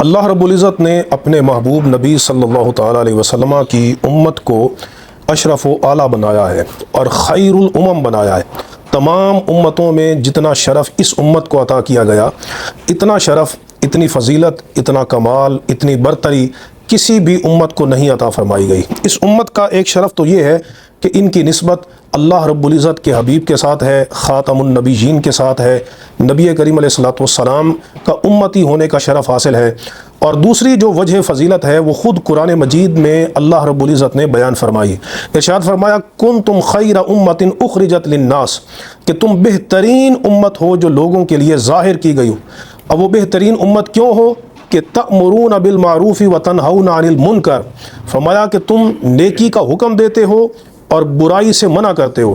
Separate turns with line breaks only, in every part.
اللہ رب العزت نے اپنے محبوب نبی صلی اللہ تعالیٰ علیہ وسلم کی امت کو اشرف و اعلیٰ بنایا ہے اور خیر الامم بنایا ہے۔ تمام امتوں میں جتنا شرف اس امت کو عطا کیا گیا، اتنا شرف، اتنی فضیلت، اتنا کمال، اتنی برتری کسی بھی امت کو نہیں عطا فرمائی گئی۔ اس امت کا ایک شرف تو یہ ہے کہ ان کی نسبت اللہ رب العزت کے حبیب کے ساتھ ہے، خاتم النبیین کے ساتھ ہے، نبی کریم علیہ الصلوۃ والسلام کا امتی ہونے کا شرف حاصل ہے۔ اور دوسری جو وجہ فضیلت ہے وہ خود قرآن مجید میں اللہ رب العزت نے بیان فرمائی۔ ارشاد فرمایا کنتم خیر امت اخرجت للناس، کہ تم بہترین امت ہو جو لوگوں کے لیے ظاہر کی گئی ہو۔ اب وہ بہترین امت کیوں ہو؟ کہ تأمرون بالمعروف وتنہون عن المنکر، فرمایا کہ تم نیکی کا حکم دیتے ہو اور برائی سے منع کرتے ہو۔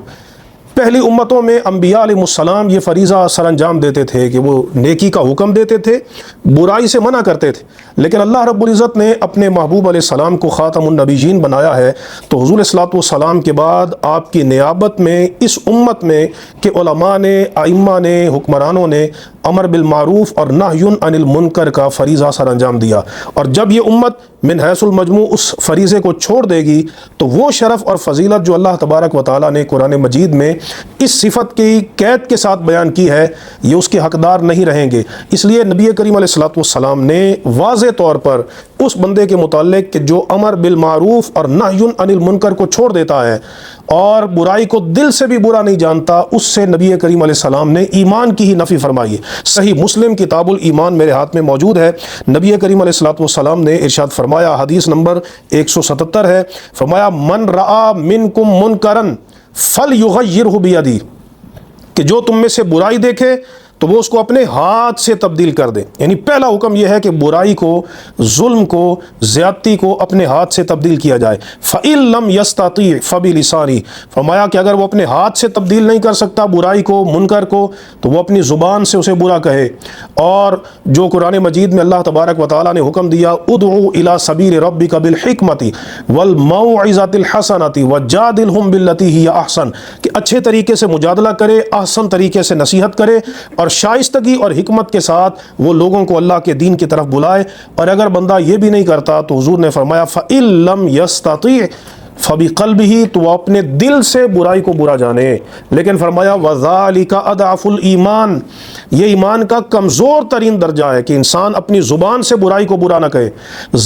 پہلی امتوں میں انبیاء علیہ السلام یہ فریضہ سر انجام دیتے تھے کہ وہ نیکی کا حکم دیتے تھے، برائی سے منع کرتے تھے، لیکن اللہ رب العزت نے اپنے محبوب علیہ السلام کو خاتم النبیین بنایا ہے، تو حضور صلی اللہ علیہ وسلم کے بعد آپ کی نیابت میں اس امت میں کہ علماء نے، ائمہ نے، حکمرانوں نے امر بالمعروف اور نہی عن المنکر کا فریضہ سر انجام دیا۔ اور جب یہ امت من حیث المجموع اس فریضے کو چھوڑ دے گی تو وہ شرف اور فضیلت جو اللہ تبارک و تعالیٰ نے قرآن مجید میں اس صفت کی قید کے ساتھ بیان کی ہے، یہ اس کے حقدار نہیں رہیں گے۔ اس لیے نبی کریم علیہ الصلوۃ والسلام نے واضح طور پر اس بندے کے متعلق کہ جو امر بالمعروف اور نہی عن المنکر کو چھوڑ دیتا ہے اور برائی کو دل سے بھی برا نہیں جانتا، اس سے نبی کریم علیہ السلام نے ایمان کی ہی نفی فرمائی ہے۔ صحیح مسلم کتاب الایمان میرے ہاتھ میں موجود ہے، نبی کریم علیہ الصلوۃ والسلام نے ارشاد فرمایا، حدیث نمبر 177 ہے، فرمایا من رآ منکم منکرا فلیغیرہ بیدہ، کہ جو تم میں سے برائی دیکھے تو وہ اس کو اپنے ہاتھ سے تبدیل کر دے۔ یعنی پہلا حکم یہ ہے کہ برائی کو، ظلم کو، زیادتی کو اپنے ہاتھ سے تبدیل کیا جائے۔ فَإِن لَمْ يَسْتَطِعْ فَبِلِسَانِهِ، فرمایا کہ اگر وہ اپنے ہاتھ سے تبدیل نہیں کر سکتا برائی کو، منکر کو، تو وہ اپنی زبان سے اسے برا کہے۔ اور جو قرآن مجید میں اللہ تبارک و تعالیٰ نے حکم دیا ادعو الی سبیل ربک بالحکمۃ والموعظۃ الحسنۃ وجادلہم باللتی ہی احسن، کہ اچھے طریقے سے مجادلہ کرے، احسن طریقے سے نصیحت کرے اور شائستگی اور حکمت کے ساتھ وہ لوگوں کو اللہ کے دین کی طرف بلائے۔ اور اگر بندہ یہ بھی نہیں کرتا تو حضور نے فرمایا فَإِن لَمْ يَسْتَطِعْ فَبِقَلْبِهِ، تو وہ اپنے دل سے برائی کو برا جانے، لیکن فرمایا وَذَلِكَ أَضْعَفُ الْإِيمَانِ، یہ ایمان کا کمزور ترین درجہ ہے کہ انسان اپنی زبان سے برائی کو برا نہ کہے،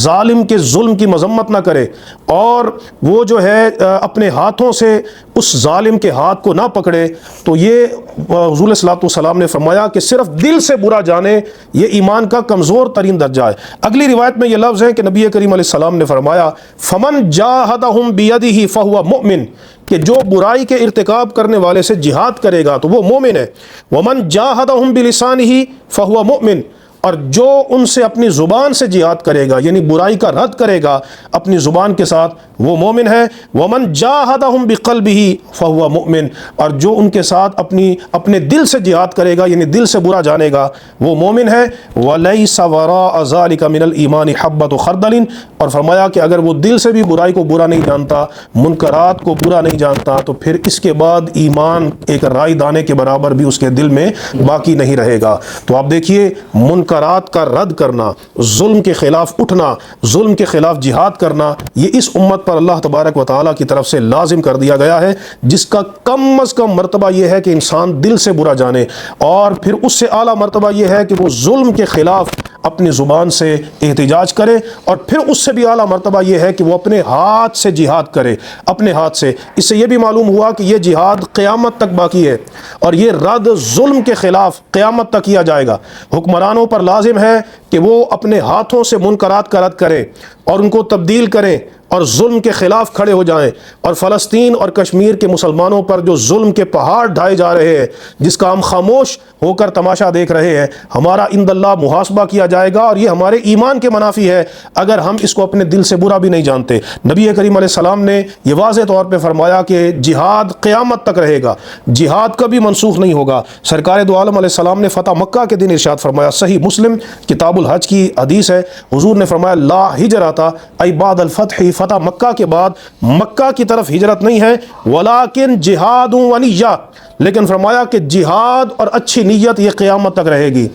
ظالم کے ظلم کی مذمت نہ کرے، اور وہ جو ہے اپنے ہاتھوں سے اس ظالم کے ہاتھ کو نہ پکڑے۔ تو یہ حضور صلی اللہ علیہ وسلم نے فرمایا کہ صرف دل سے برا جانے یہ ایمان کا کمزور ترین درجہ ہے۔ اگلی روایت میں یہ لفظ ہے کہ نبی کریم علیہ السلام نے فرمایا فمن جاہدہم بیدہ فہو مؤمن، کہ جو برائی کے ارتکاب کرنے والے سے جہاد کرے گا تو وہ مومن ہے۔ ومن جاہدہم بلسانہ فہو مؤمن، اور جو ان سے اپنی زبان سے جہاد کرے گا یعنی برائی کا رد کرے گا اپنی زبان کے ساتھ، وہ مومن ہے۔ ومن جاہدہم بقلبہ فہو مؤمن، اور جو ان کے ساتھ اپنے دل سے جہاد کرے گا یعنی دل سے برا جانے گا وہ مومن ہے۔ ولیس وراء ذلک من الایمان حبۃ خردل، اور فرمایا کہ اگر وہ دل سے بھی برائی کو برا نہیں جانتا، منکرات کو برا نہیں جانتا، تو پھر اس کے بعد ایمان ایک رائی دانے کے برابر بھی اس کے دل میں باقی نہیں رہے گا۔ تو آپ دیکھیے منکرات کا رد کرنا، ظلم کے خلاف اٹھنا، ظلم کے خلاف جہاد کرنا، یہ اس امت پر اللہ تبارک و تعالیٰ کی طرف سے لازم کر دیا گیا ہے، جس کا کم از کم مرتبہ یہ ہے کہ انسان دل سے برا جانے، اور پھر اس سے اعلیٰ مرتبہ یہ ہے کہ وہ ظلم کے خلاف اپنی زبان سے احتجاج کرے، اور پھر اس سے بھی اعلیٰ مرتبہ یہ ہے کہ وہ اپنے ہاتھ سے جہاد کرے، اپنے ہاتھ سے۔ اس سے یہ بھی معلوم ہوا کہ یہ جہاد قیامت تک باقی ہے، اور یہ رد ظلم کے خلاف قیامت تک کیا جائے گا۔ حکمرانوں پر لازم ہے کہ وہ اپنے ہاتھوں سے منکرات کا رد کریں اور ان کو تبدیل کریں اور ظلم کے خلاف کھڑے ہو جائیں۔ اور فلسطین اور کشمیر کے مسلمانوں پر جو ظلم کے پہاڑ ڈھائے جا رہے ہیں، جس کا ہم خاموش ہو کر تماشا دیکھ رہے ہیں، ہمارا عند اللہ محاسبہ کیا جائے گا، اور یہ ہمارے ایمان کے منافی ہے اگر ہم اس کو اپنے دل سے برا بھی نہیں جانتے۔ نبی کریم علیہ السلام نے یہ واضح طور پہ فرمایا کہ جہاد قیامت تک رہے گا، جہاد کبھی منسوخ نہیں ہوگا۔ سرکار دو عالم علیہ السلام نے فتح مکہ کے دن ارشاد فرمایا، صحیح مسلم کتاب الحج کی حدیث ہے، حضور نے فرمایا لا ہجرت ای بعد الفتح، فتح مکہ کے بعد مکہ کی طرف ہجرت نہیں ہے، ولیکن جہاد و نیہ، لیکن فرمایا کہ جہاد اور اچھی نیت یہ قیامت تک رہے گی۔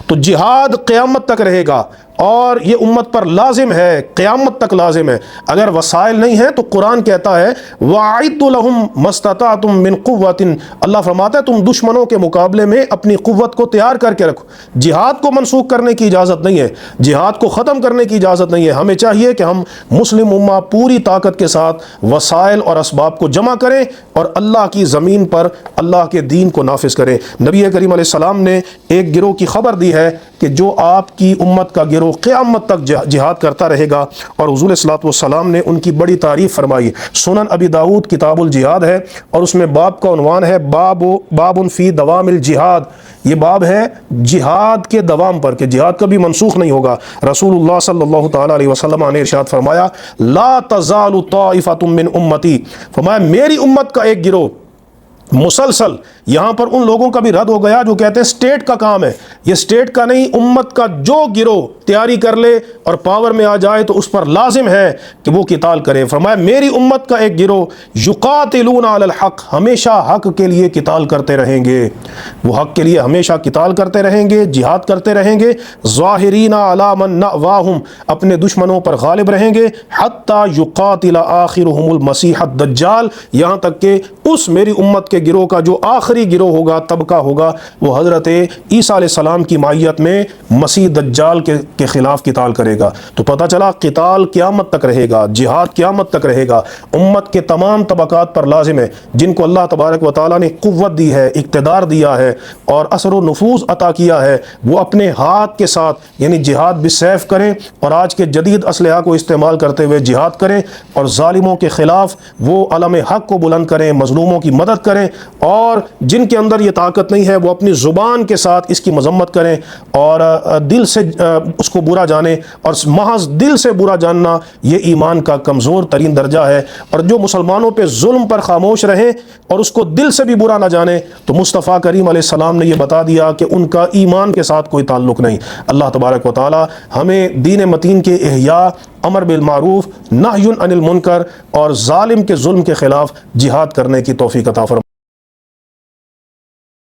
تو جہاد قیامت تک رہے گا، اور یہ امت پر لازم ہے، قیامت تک لازم ہے۔ اگر وسائل نہیں ہیں تو قرآن کہتا ہے وَأَعِدُّوا لَهُم مَا اسْتَطَعْتُم مِّن قُوَّةٍ، اللہ فرماتا ہے تم دشمنوں کے مقابلے میں اپنی قوت کو تیار کر کے رکھو۔ جہاد کو منسوخ کرنے کی اجازت نہیں ہے، جہاد کو ختم کرنے کی اجازت نہیں ہے۔ ہمیں چاہیے کہ ہم مسلم امہ پوری طاقت کے ساتھ وسائل اور اسباب کو جمع کریں اور اللہ کی زمین پر اللہ کے دین کو نافذ کریں۔ نبی کریم علیہ السلام نے ایک گروہ کی خبر دی ہے کہ جو آپ کی امت کا گروہ قیامت تک جہاد کرتا رہے گا، اور حضور صلی اللہ علیہ وسلم نے ان کی بڑی تعریف فرمائی۔ سنن ابی داؤد کتاب الجہاد ہے اور اس میں باب کا عنوان ہے باب فی دوام الجہاد، یہ باب ہے جہاد کے دوام پر، کہ جہاد کبھی منسوخ نہیں ہوگا۔ رسول اللہ صلی اللہ تعالی علیہ وسلم نے ارشاد فرمایا لا تزال طائفۃ من امتی، فرمایا میری امت کا ایک گروہ مسلسل، یہاں پر ان لوگوں کا بھی رد ہو گیا جو کہتے ہیں اسٹیٹ کا کام ہے، یہ اسٹیٹ کا نہیں، امت کا جو گروہ تیاری کر لے اور پاور میں آ جائے تو اس پر لازم ہے کہ وہ قتال کرے۔ فرمایا میری امت کا ایک گروہ یقاتلون علی الحق، ہمیشہ حق کے لیے قتال کرتے رہیں گے، وہ حق کے لیے ہمیشہ قتال کرتے رہیں گے، جہاد کرتے رہیں گے، ظاہرین علی من نأواہم، اپنے دشمنوں پر غالب رہیں گے، حتی یقاتل آخرہم المسیح الدجال، یہاں تک کہ اس میری امت کے گروہ کا جو آخری گروہ ہوگا، طبقہ ہوگا، وہ حضرت عیسیٰ علیہ السلام کی مائیت میں مسیح دجال کے خلاف قتال کرے گا۔ تو پتہ چلا قتال قیامت تک رہے گا، جہاد قیامت تک رہے گا، امت کے تمام طبقات پر لازم ہے۔ جن کو اللہ تبارک و تعالیٰ نے قوت دی ہے، اقتدار دیا ہے اور اثر و نفوذ عطا کیا ہے، وہ اپنے ہاتھ کے ساتھ یعنی جہاد بالسیف کریں اور آج کے جدید اسلحہ کو استعمال کرتے ہوئے جہاد کریں اور ظالموں کے خلاف وہ علم حق کو بلند کریں، مظلوموں کی مدد کریں، اور جن کے اندر یہ طاقت نہیں ہے وہ اپنی زبان کے ساتھ اس کی مذمت کریں اور دل سے اس کو برا جانیں، اور محض دل سے برا جاننا یہ ایمان کا کمزور ترین درجہ ہے۔ اور جو مسلمانوں پہ ظلم پر خاموش رہیں اور اس کو دل سے بھی برا نہ جانیں تو مصطفیٰ کریم علیہ السلام نے یہ بتا دیا کہ ان کا ایمان کے ساتھ کوئی تعلق نہیں۔ اللہ تبارک و تعالی ہمیں دین متین کے احیاء، امر بالمعروف، نہی عن المنکر اور ظالم کے ظلم کے خلاف جہاد کرنے کی توفیق عطا فرمائے۔